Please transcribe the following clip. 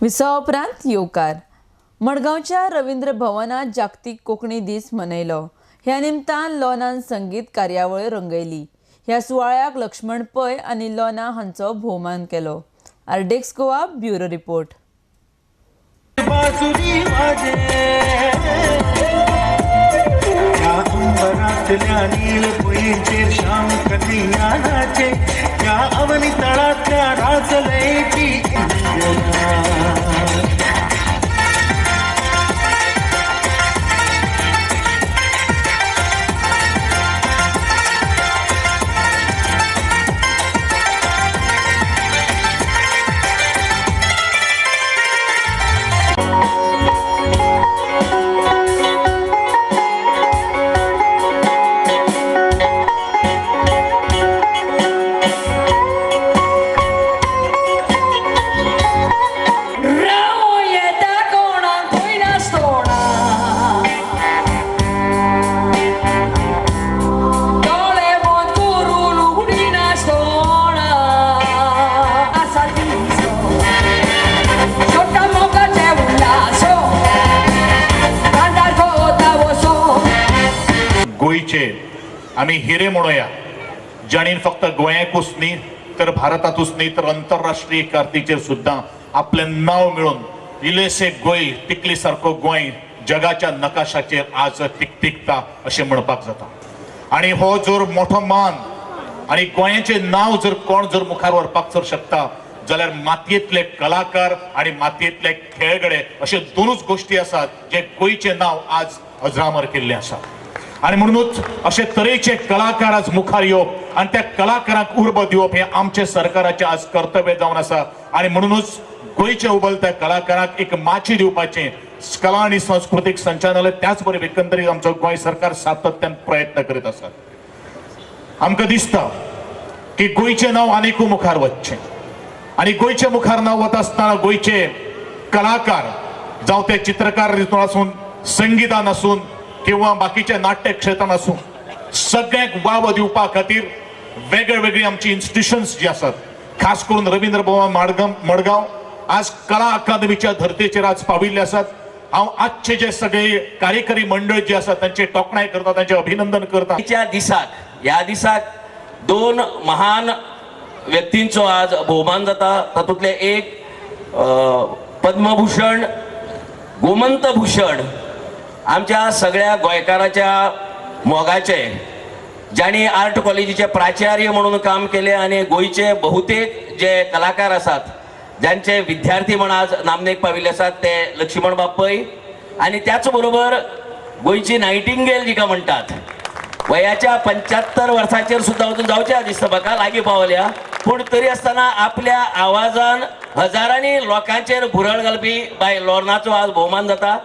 विसवा उपरांत येवकार मडगांवच्या रवींद्र भवनात जागतीक कोंकणी दीस मनयलो। ह्या निमतान लोनान संगीत कार्यावळ रंगयली। ह्या सुवाळ्याक लक्ष्मण पै आनी लोना हांचो भोवमान केलो। आरडेक्स गोवा ब्युरो रिपोर्ट। गोयचे आम्ही हिरे म्हणूया, जाणीन फक्त गोंयाकूच न्ही तर भारतातूच न्ही तर आंतरराष्ट्रीय कार्तीचेर सुद्धा आपले नाव मिळून इलेसे गोंय टिकली सारको गोंय जगाच्या नकाशाचेर आज टिकता अशें म्हणपाक जाता। आणि हो जर मोठो मान आणि गोंयाचे नाव जर कोण जर मुखार व्हरपाक जर शकता जाल्यार मातयेंतले कलाकार आणि मातयेंतले खेळगडे अशे दोनूच गोष्टी आसात जे गोंयचे नाव आज अजरामर केल्ले आसा। आणि म्हणूनच अशे तरेचे कलाकार आज मुखार येवप आणि त्या कलाकारांक उर्ब दिवप हे आमचे सरकाराचे आज कर्तव्य जावन आसा। आणि म्हणूनच गोंयचे उबलत्या कलाकारांक एक माची दिवपाचे कला आणि सांस्कृतिक संचालनालय त्याच बरोबर एकंदरीत आमचो गोंय सरकार सातत्यान प्रयत्न करीत आसा। आमकां दिसता की गोंयचे नाव आनीकूय मुखार वचचें आणि गोंयचे मुखार नाव वता आसतना गोंयचे कलाकार जावं ते चित्रकार हितून आसून संगीतान आसून किंवा बाकीच्या नाट्य क्षेत्रात आसूं सगळ्यांक वाव दिवपा खातीर वेगळे वेगळी आमची इन्स्टिट्यूशन्स जी आसात, खास करून रवींद्र भवन मडगांव आज कला अकादमीच्या धर्तेचेर आज पाविल्ले आसात। हांव आजचे जे सगळे कार्यकारी मंडळ जे आसात तांचे तोखणाय करता, तांचे अभिनंदन करता। ह्या दिसाक दोन महान व्यक्तींचो आज भोवमान जाता। तातूंतले एक पद्मभूषण गोमंत भूषण आमच्या सगळ्या गोंयकाराच्या मोगाचे, ज्यांनी आर्ट कॉलेजीचे प्राचार्य म्हणून काम केले आणि गोंयचे बहुतेक जे कलाकार आसात ज्यांचे विद्यार्थी म्हणून आज नामनेक पाविल्ले आसात ते लक्ष्मण पै आणि त्याच बरोबर गोंयची नायटिंगेल जिका म्हणटात, वयाच्या 75 वर्साचेर सुद्धा वचून जावच्या दिसता म्हाका लागीं पावल्या, पूण तरी आसतना आपल्या आवाजान हजारांनी लोकांचेर भुरळ घालपी बाय लोर्नाचो आज भोवमान जाता।